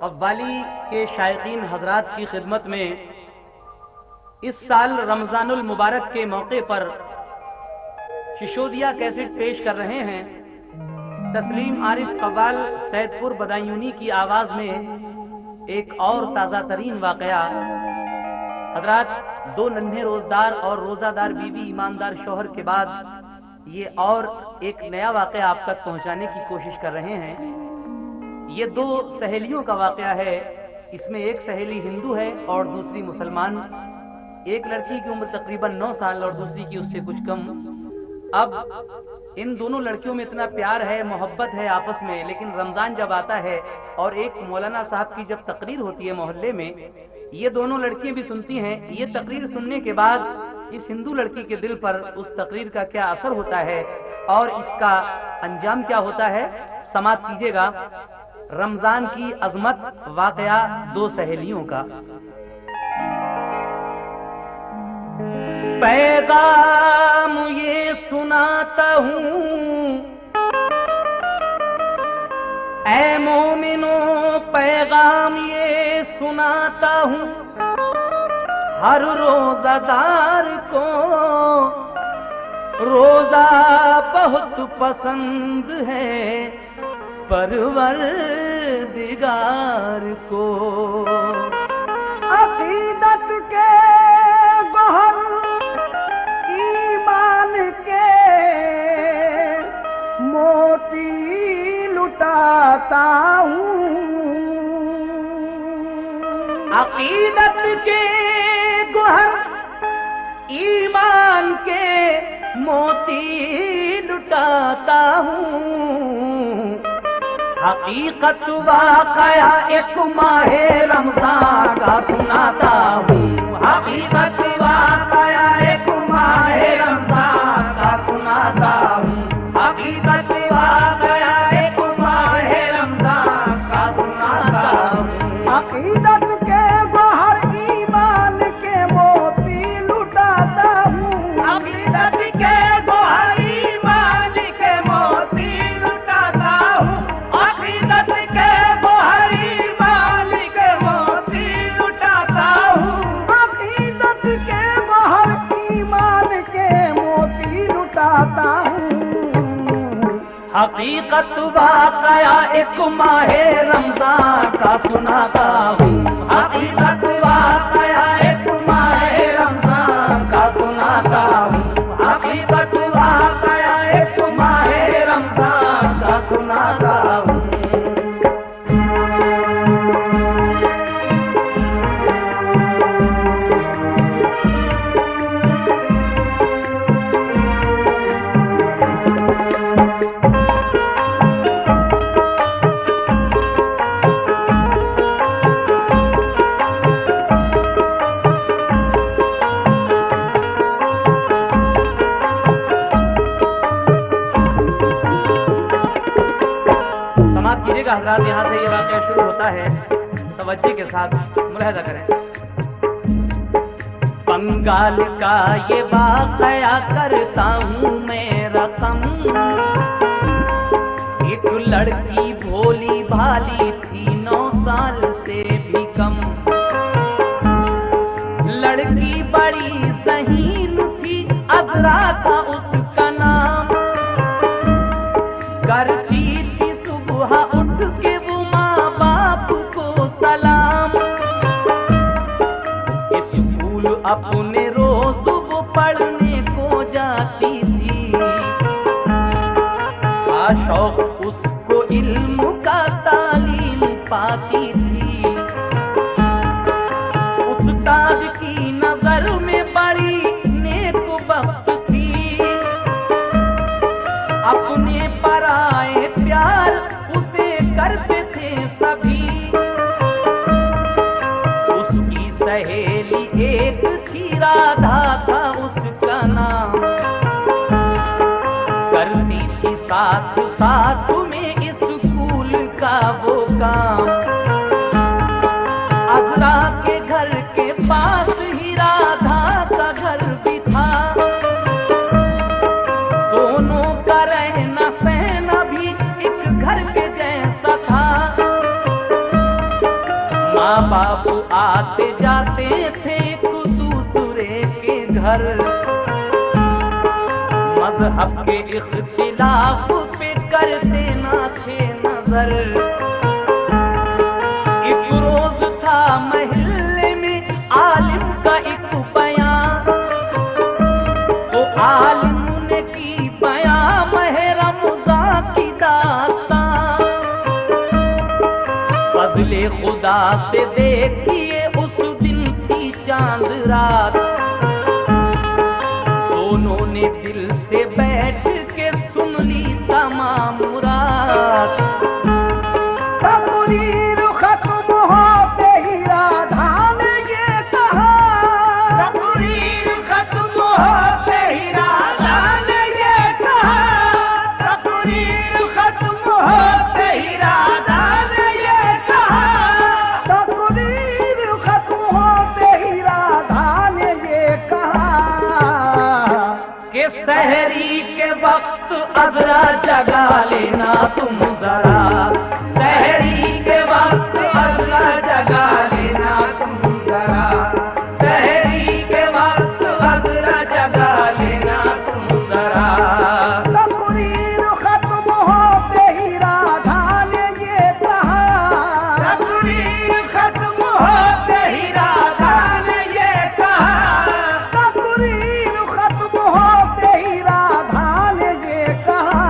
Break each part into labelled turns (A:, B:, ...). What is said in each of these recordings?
A: कव्वाली के शायकीन हजरात की खिदमत में इस साल रमजानुल मुबारक के मौके पर शिशोदिया कैसेट पेश कर रहे हैं। तस्लीम आरिफ कव्वाल सैदपुर बदायूनी की आवाज में एक और ताज़ा तरीन वाकया। हजरात, दो नन्हे रोजदार और रोजादार बीवी ईमानदार शौहर के बाद ये और एक नया वाकया आप तक पहुंचाने की कोशिश कर रहे हैं। ये दो सहेलियों का वाकया है। इसमें एक सहेली हिंदू है और दूसरी मुसलमान। एक लड़की की उम्र तकरीबन 9 साल और दूसरी की उससे कुछ कम। अब इन दोनों लड़कियों में इतना प्यार है, मोहब्बत है आपस में, लेकिन रमजान जब आता है और एक मौलाना साहब की जब तकरीर होती है मोहल्ले में, ये दोनों लड़कियां भी सुनती हैं। ये तकरीर सुनने के बाद इस हिंदू लड़की के दिल पर उस तकरीर का क्या असर होता है और इसका अंजाम क्या होता है, समात कीजिएगा। रमजान की अजमत, वाकया दो सहेलियों का। पैगाम ये सुनाता हूँ ऐ मोमिनो, पैगाम ये सुनाता हूँ हर रोजादार को। रोजा बहुत पसंद है परवरदिगार को।
B: अकीदत के गहर ईमान के मोती लुटाता हूँ।
A: अकीदत के गहर ईमान के मोती लुटाता हूँ। हकीकत वाकया एक माहे रमजान का सुनाता हूँ। हकीकत वाकया एक माहे रमजान का सुनाता हूँ। हकीकत वाकया एक माहे रमजान का सुनाता हूँ।
B: अकीदत के बाहर ईमान के मोती लुटाता हूँ।
A: अकीदत के बाहर ईमान के मोती लुटाता हूँ। अकीदत के बाहर ईमान के मोती लुटाता हूँ।
B: अकीदत के बाहर ईमान के मोती लुटाता हूँ।
A: हकीकत वाकया एक माहे रमजान का सुनाता हूँ। हकीकत वाकया एक माहे रमजान का सुनाता हूँ। हकीकत वाकया एक माहे रमजान का सुनाता हूँ। हजरात, यहाँ से ये वाक़या शुरू होता है। तवज्जो के साथ मुलाहिज़ा करें। बंगाल का ये वाक़या करता हूँ मैं रकम। एक लड़की भोली भाली थी 9 साल से भी कम। लड़की बड़ी ज़हीन थी, अज़रा था उसका नाम। करती थी सुबह उठ के वो माँ बाप को सलाम। स्कूल अपने रोज वो पढ़ने को जाती थी। था शौक उसको इल्म का, तालीम पाती थी। उस्ताद की नजर में बड़ी नेक बख्त थी। अपने पराए प्यार उसे करते थे सभी। उसकी सहेली एक थी, राधा था उसका नाम। करती थी साथ साथ में स्कूल का वो काम। आते जाते थे एक दूसरे के घर, मजहब के इख्तिलाफ पे करते ना थे नजर। एक रोज था महल्ले में आलिम का एक बयान, तो आलिम ने की बयान माह रमज़ान की दास्तान। फज़ले खुदा से देखिए उस दिन थी चांद रात, दोनों ने दिल से बैठ के सुन ली तमाम मुराद।
B: तकरीर खत्म होते ही राधा ने ये कहा, तकरीर खत्म होते ही राधा ने ये कहा, तकरीर खत्म होते ही राधा ने ये कहा, तकरीर खत्म होते ही राधा ने ये कहा
A: कि सहरी के वक्त अजरा जगा लेना तुम जरा, सहरी के वक्त अजरा जगा लेना तुम जरा, सहरी के वक्त अजरा जगा लेना तुम जरा।
B: तकरीर खत्म होते ही राधा ने ये कहा, तकरीर खत्म होते ही राधा ने ये कहा, तकरीर खत्म होते ही राधा ने ये कहा,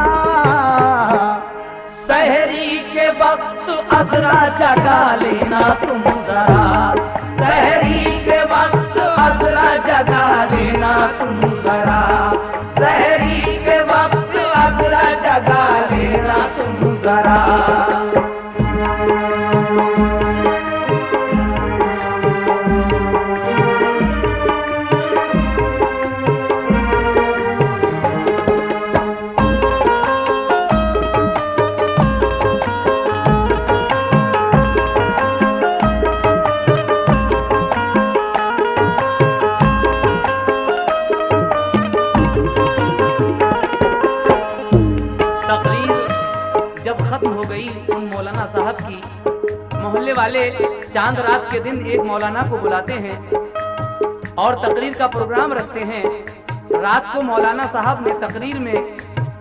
A: सहरी के वक्त अजरा जगा लेना तुम जरा, सहरी के वक्त अजरा जगा लेना तुम जरा, सहरी के वक्त अजरा जगा लेना तुम जरा। जब खत्म हो गई उन मौलाना साहब की, मोहल्ले वाले चांद रात के दिन एक मौलाना को बुलाते हैं और तकरीर का प्रोग्राम रखते हैं। रात को मौलाना साहब ने तकरीर में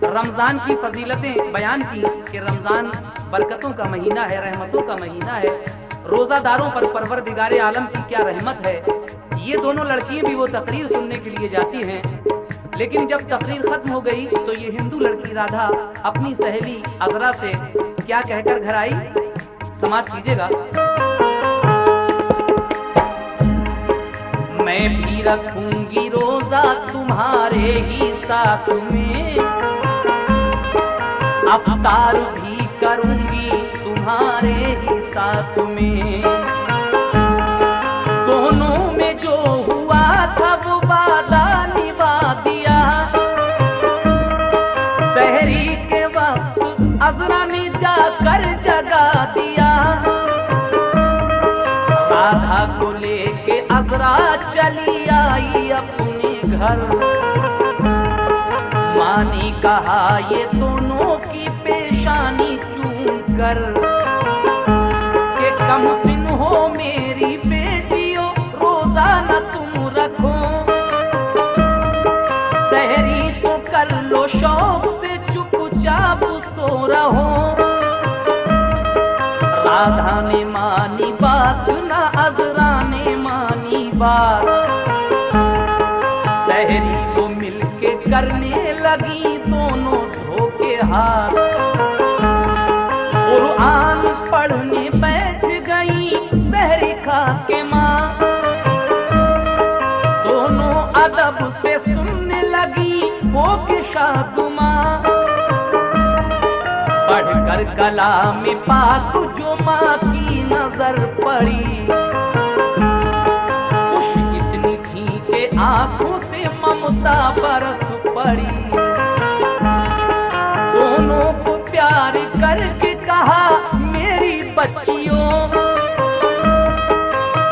A: रमज़ान की फजीलतें बयान की कि रमज़ान बरकतों का महीना है, रहमतों का महीना है, रोज़ादारों पर परवरदिगारे आलम की क्या रहमत है। ये दोनों लड़कियां भी वो तकरीर सुनने के लिए जाती हैं, लेकिन जब तकरीर खत्म हो गई तो ये हिंदू लड़की राधा अपनी सहेली अजरा से क्या कहकर घर आई, समाज कीजिएगा। मैं भी रखूंगी रोजा तुम्हारे ही साथ में, अफ्तार भी करूंगी तुम्हारे ही साथ में, दोनों में जो हुआ था वो वादा निभा दिया, सहरी के वक्त अजरा ने जाकर जगा दिया, राधा को लेके अजरा चली आई अपने घर, माँ ने कहा ये दोनों की पेशानी चूम कर, के कम सिन हो मेरी बेटियों रोजा न तुम रखो, सहरी तो कर लो शौक से चुपचाप सो रहो, राधा ने मानी बात ना अजरा ने मानी बात, सहरी को मिलके करने लगी दोनों धोखे हाथ, कुरान पढ़ने बैठ गई सहरी खा के माँ, दोनों अदब से सुनने लगी हो के शादुमा, पढ़कर कलाम पाक जो माँ की नजर पड़ी, खुश इतनी थी के आंखों से ममता बरस पड़ी, दोनों को प्यार करके कहा मेरी बच्चियों,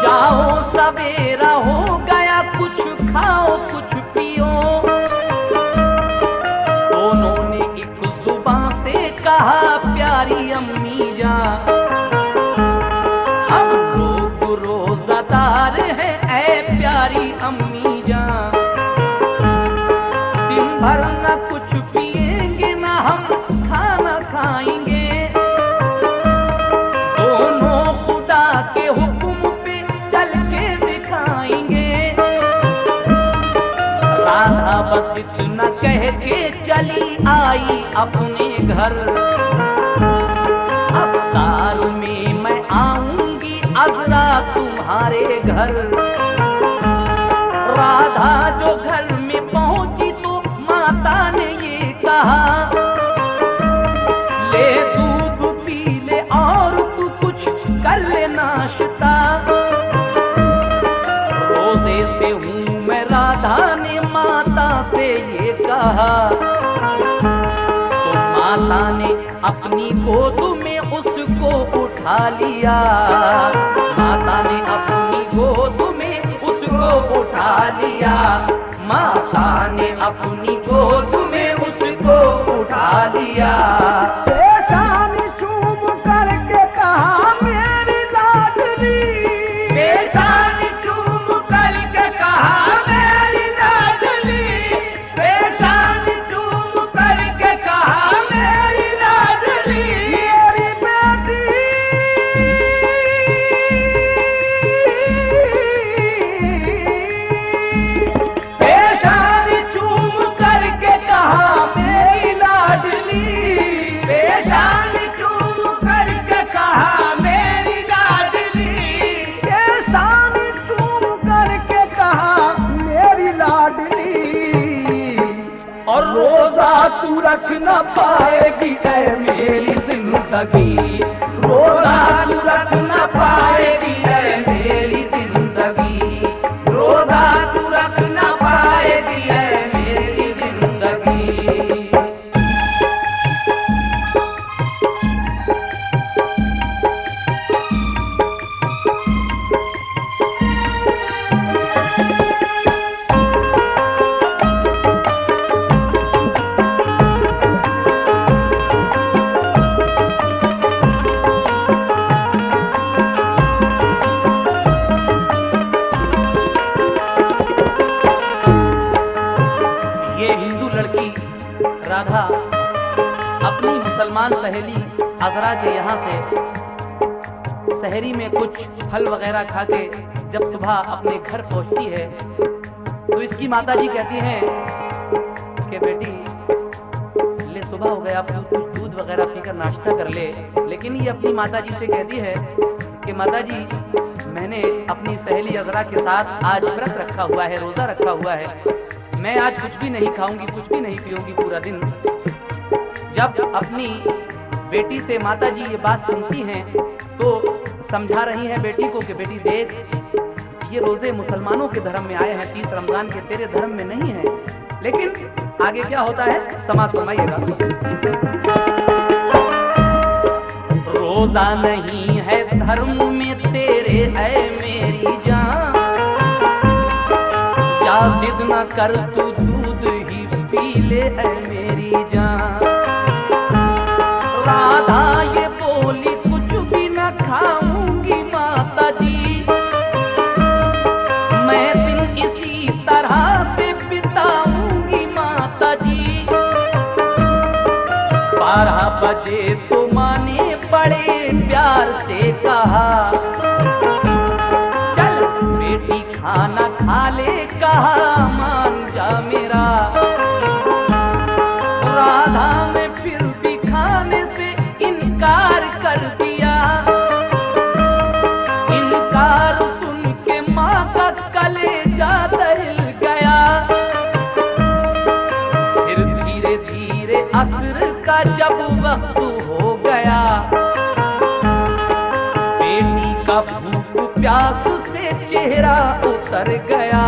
A: जाओ सवेरा हो गया कुछ खाओ कुछ पियो, दोनों ने एक जुबान से कहा प्यारी अम्मी जान, हम लोग रोजा अपनी जान। दिन भर न कुछ पिएंगे न हम खाना खाएंगे, दोनों खुदा के हुक्म पे चल के दिखाएंगे। राधा बस इतना कह के चली आई अपने घर, अफ्तार में मैं आऊंगी अजरा तुम्हारे घर। राधा जो घर में पहुंची तो माता ने ये कहा, ले दूध पी ले और तू कुछ कर ले नाश्ता। रोजे से हूँ मैं राधा ने माता से ये कहा, तो माता ने अपनी गोद में उसको उठा लिया। माता ने अपनी गोद में उसको उठा लिया। माता ने अपनी गोद में उसको उठा लिया।
B: पेशान चूम करके कहा मेरी लाडली,
A: पेशान चूम करके कहा मेरी लाडली, पेशान चूम करके कहा मेरी लाडली।
B: मेरी बेटी
A: पेशान चूम करके कहा मेरी लाडली, पेशान चूम करके कहा मेरी लाडली।
B: पेशान चूम करके कहा मेरी लाडली।
A: और रोजा तू रख न पाएगी ऐ मेरी जिंदगी, रोजा तू रख न पाएगी ऐ मेरी जिंदगी, रोजा तू रख न पाएगी ऐ मेरी जिंदगी। ये हिंदू लड़की राधा अपनी मुसलमान सहेली अजरा के यहाँ से शहरी में कुछ फल वगैरह खा के जब सुबह अपने घर पहुँचती है तो इसकी माताजी कहती हैं कि बेटी ले सुबह हो गया, अब तू कुछ दूध वगैरह पीकर नाश्ता कर ले। लेकिन ये अपनी माताजी से कहती है कि माताजी मैंने अपनी सहेली अजरा के साथ आज व्रत रखा हुआ है, रोज़ा रखा हुआ है, मैं आज कुछ भी नहीं खाऊंगी, कुछ भी नहीं पीऊंगी पूरा दिन। जब अपनी बेटी से माताजी ये बात सुनती हैं तो समझा रही हैं बेटी को कि बेटी देख, ये रोजे मुसलमानों के धर्म में आए हैं, 30 रमजान के तेरे धर्म में नहीं है। लेकिन आगे क्या होता है समाप्त फरमाइएगा। रोजा नहीं है धर्म में तेरे ऐ मेरी जान, क्या जिद न कर तू दूध ही पी ले ऐ मेरी जान। राधा ये बोली कुछ भी न खाऊंगी माता जी, मैं दिन इसी तरह से बिताऊंगी माता जी। 12 बजे तो माने बड़े प्यार से कहा, चल बेटी खाना खा ले, कहा मान जा मेरा। राधा ने फिर भी खाने से इनकार कर दिया। इनकार सुन के माँ का कलेजा दहल गया। फिर धीरे धीरे असर का जब वक्त हो गया, बेटी का भूख प्यास से चेहरा उतर गया।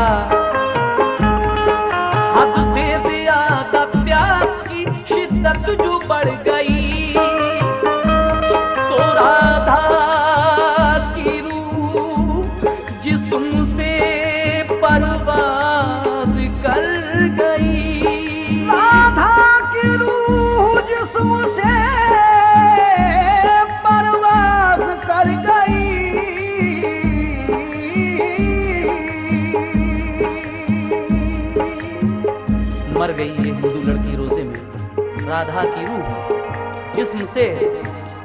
A: हद से ज्यादा प्यास की शिद्दत जो बढ़ गई, तो राधा की रूह जिस्म से परवाज कर गई।
B: राधा की रूह जिस्म से परवाज कर गई।
A: मर गई ये हिंदू लड़की रोजे में। राधा की रूह जिस्म से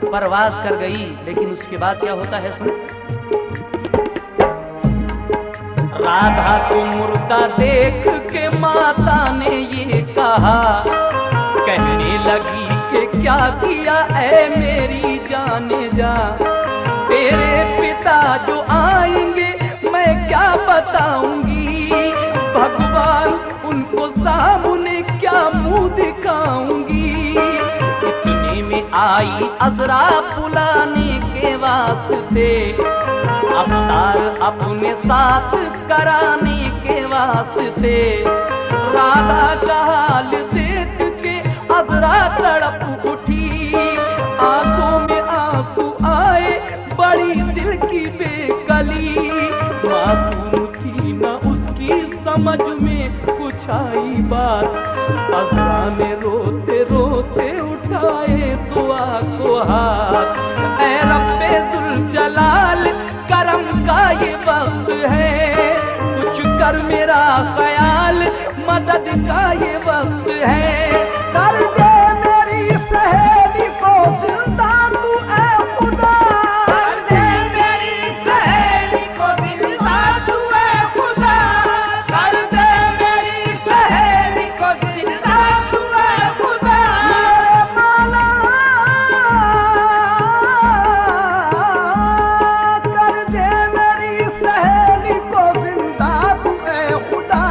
A: परवाज कर गई, लेकिन उसके बाद क्या होता है सुन। राधा को मुर्दा देख के माता ने ये कहा, कहने लगी कि क्या किया ऐ मेरी जाने जा, तेरे पिता जो आएंगे मैं क्या बताऊंगी, भगवान उनको सामने क्या मुंह दिखाऊंगी। इतने में आई अजरा बुलाने के वास्ते, अवतार अपने साथ कराने के वास्ते। राधा का हाल देख के अजरा तड़प उठी, आंखों में आंसू आए बड़ी दिल की बेकली। मासूम थी न उसकी समझ में कुछ आई बात, अजरा ने रोते रोते उठाए दुआ को हाथ। ऐ रब्बे जुल जलाल करम का ये वक्त है, कुछ कर मेरा ख्याल मदद का ये वक्त है।
B: कर दे मेरी सहेली को जिंदा तू ऐ खुदा, कर दे मेरी सहेली को जिंदा तू ऐ खुदा, कर दे मेरी सहेली को जिंदा तू ऐ खुदा। मेरे मौला कर दे मेरी सहेली को जिंदा तू ऐ खुदा।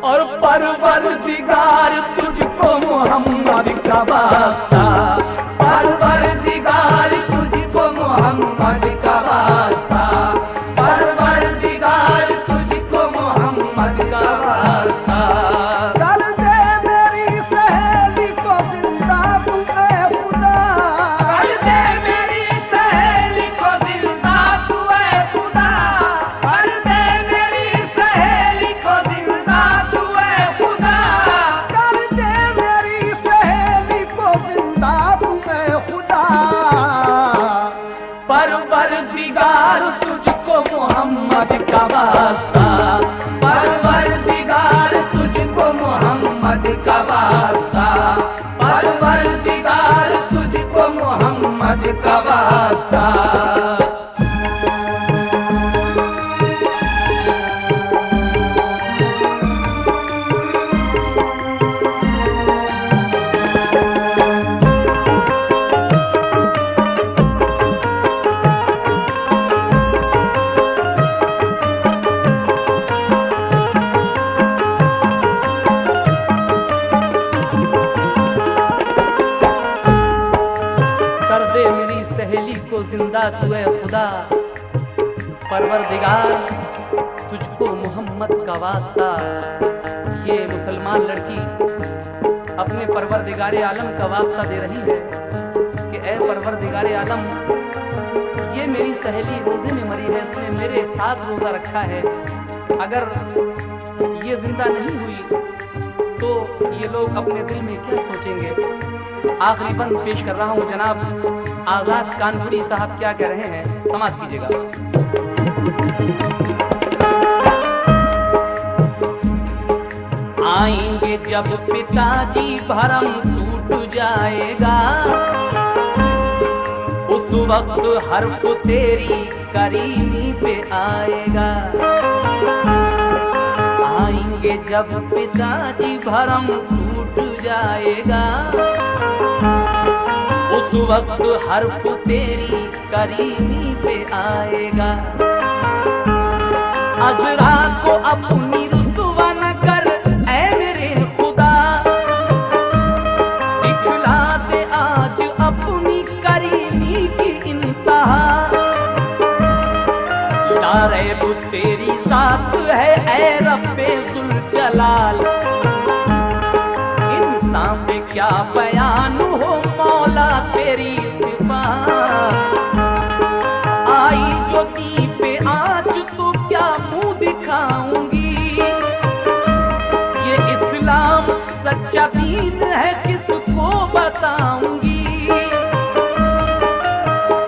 A: और परवरदिगार तुझको मोहम्मद का वास्ता,
B: परवरदिगार तुझको मोहम्मद का वास्ता, परवरदिगार तुझको मोहम्मद का वास्ता। कर दे मेरी सहेली को जिंदा तू ऐ खुदा, कर दे मेरी सहेली को जिंदा तू ऐ खुदा, कर दे मेरी सहेली को जिंदा तू ऐ खुदा, कर दे मेरी सहेली को जिंदा तू ऐ खुदा।
A: परवरदिगार तुझको मोहम्मद का वास्ता,
B: परवरदिगार तुझको मोहम्मद का वास्ता, परवरदिगार तुझको मोहम्मद का वास्ता।
A: कर दे मेरी सहेली को जिंदा तू है खुदा, परवरदिगार तुझको मोहम्मद का वास्ता। ये मुसलमान लड़की अपने परवरदिगारे आलम का वास्ता दे रही है कि ऐ परवरदिगारे आलम, ये मेरी सहेली रोजे में मरी है, इसने मेरे साथ रोजा रखा है, अगर ये जिंदा नहीं हुई तो ये लोग अपने दिल में क्या सोचेंगे। आखिरी बंद पेश कर रहा हूँ, जनाब आजाद कानपुरी साहब क्या कह रहे हैं, समाप्त कीजिएगा। आएंगे जब पिताजी भरम टूट जाएगा, उस वक्त हर्फ तेरी करीनी पे आएगा। आएंगे जब पिताजी भरम टूट जाएगा, उस वक्त हर्फ तेरी करीनी पे आएगा। अजरा को अपनी रुसवा न कर ऐ मेरे खुदा, दिखला दे आज अपनी करीनी की इंतहा। लारैब तेरी जात है ऐ रब्बे जुल जलाल, इंसान से क्या बयान हो मौला तेरी सिफात। आई जो दी पे आज तो क्या मुंह दिखाऊंगी, ये इस्लाम सच्चा दीन है किसको बताऊंगी।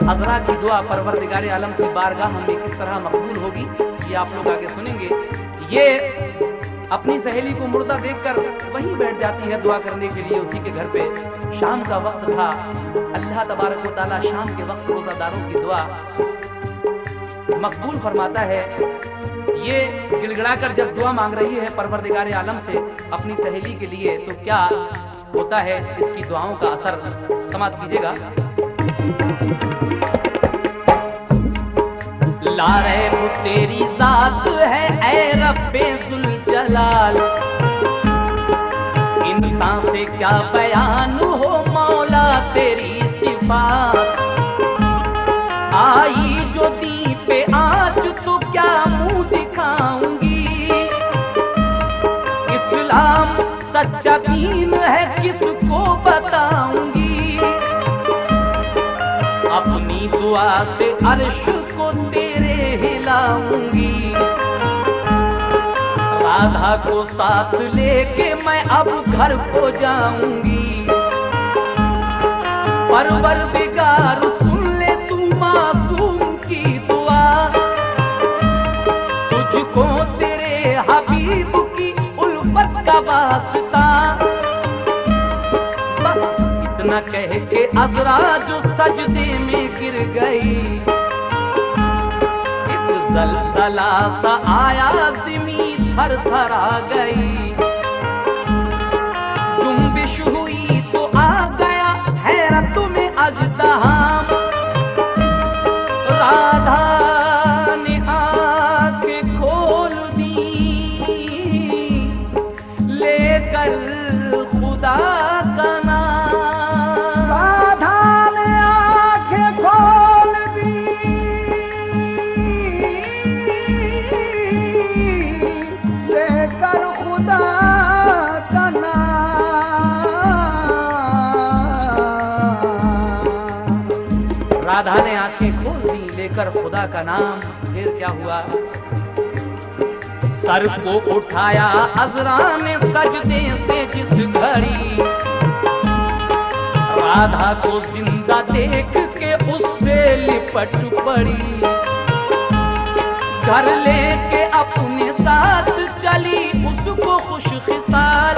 A: अजरा की दुआ परवरदिगारे आलम की बारगाह में किस तरह मकबूल होगी, ये आप लोग आगे सुनेंगे। ये अपनी सहेली को मुर्दा देखकर वहीं बैठ जाती है दुआ करने के लिए उसी के घर पे। शाम का वक्त था, अल्लाह तबारक व तआला शाम के वक्त रोजादारों की दुआ मकबूल फरमाता है। ये गिड़गिड़ाकर जब दुआ मांग रही है परवरदिगार आलम से अपनी सहेली के लिए, तो क्या होता है इसकी दुआओं का असर समाप्त कीजिएगा। लारे वो तेरी जात है ऐ रब्बे जुल जलाल, इंसान से क्या बयान हो मौला तेरी सिफात। आई जो दी पे आज तो क्या मुंह दिखाऊंगी, इस्लाम सच्चा दीन है किसको बताऊंगी। अपनी दुआ से अर्श को तेरे हिलाऊंगी, राधा को साथ लेके मैं अब घर को जाऊंगी। परवरदिगार सुन ले तू मासूम की दुआ, तुझको तेरे हबीब की उल्फत का वास्ता। बस इतना कह के अज़रा जो सजदे में गिर गई, एक ज़लज़ला सा आया ज़मीन थर थर आ गई। जुम्बिश हुई तो आ गया हैरत में अजदहाम, राधा ने आंखें खोल दी लेकर खुदा का नाम।
B: राधा ने आंखें खोल दी लेकर खुदा का नाम।
A: राधा ने आंखें खोल दी लेकर खुदा का नाम। फिर क्या हुआ? सर को उठाया अज़रा ने सजदे से जिस घड़ी, राधा को जिंदा देख के उससे लिपट पड़ी। घर लेके अपने साथ चली उसको खुश खिसाल,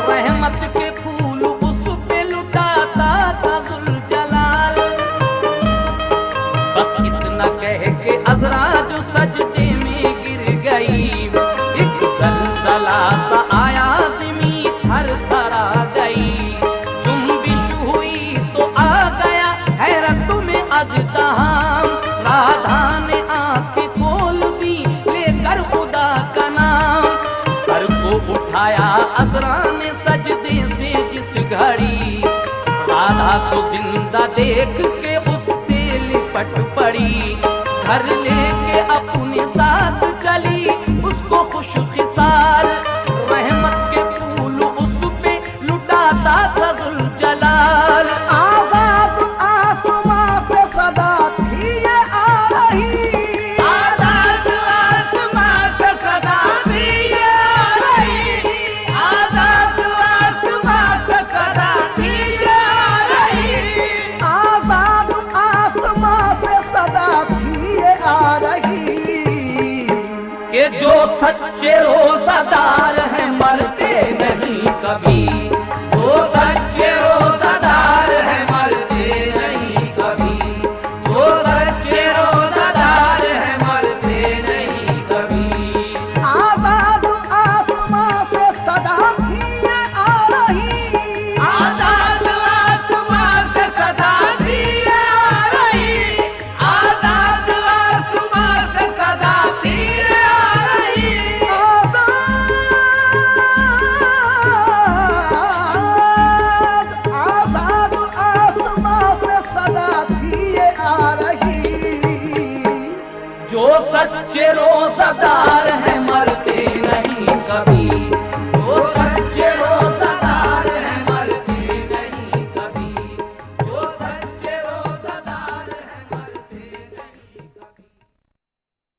A: रहमत के फूल उस पे लुटाता था ज़ुल्जलाल। बस इतना कह के अज़रा जो सजदे में गिर गई, एक ज़लज़ला सा आया ज़मीन थर थर आ गई। जुम्बिश हुई तो आ गया हैरत में अज़दहाम, राधा ने आंखें खोल दी लेकर खुदा का नाम। सर को उठाया अज़रा ने सजदे से जिस घड़ी, राधा को जिंदा देख के उससे लिपट पड़ी। घर लेके अपने साथ चली उसको खुश खिसाल, रहमत के फूल उस पे लुटाता था ज़ुल्जलाल।
B: आज़ाद आसमां से सदा थी ये आ रही, आज़ाद आसमां से सदा थी ये आ रही, आज़ाद आसमां से सदा थी ये आ रही, आज़ाद आसमां से सदा थी ये आ रही।
A: कि जो सच्चे रोज़ादार हैं मरते नहीं कभी,
B: वो सच्चे रोज़ादार हैं मरते नहीं कभी, वो सच्चे रोज़ादार हैं मरते नहीं कभी। आज़ाद आसमां से सदा थी ये आ रही, आज़ाद आसमां से सदा थी ये आ रही, आज़ाद आसमां से सदा थी ये आ रही। आज़ाद आसमां से सदा थी ये आ रही।
A: जो सच्चे रोज़ादार हैं मरते नहीं कभी,
B: वो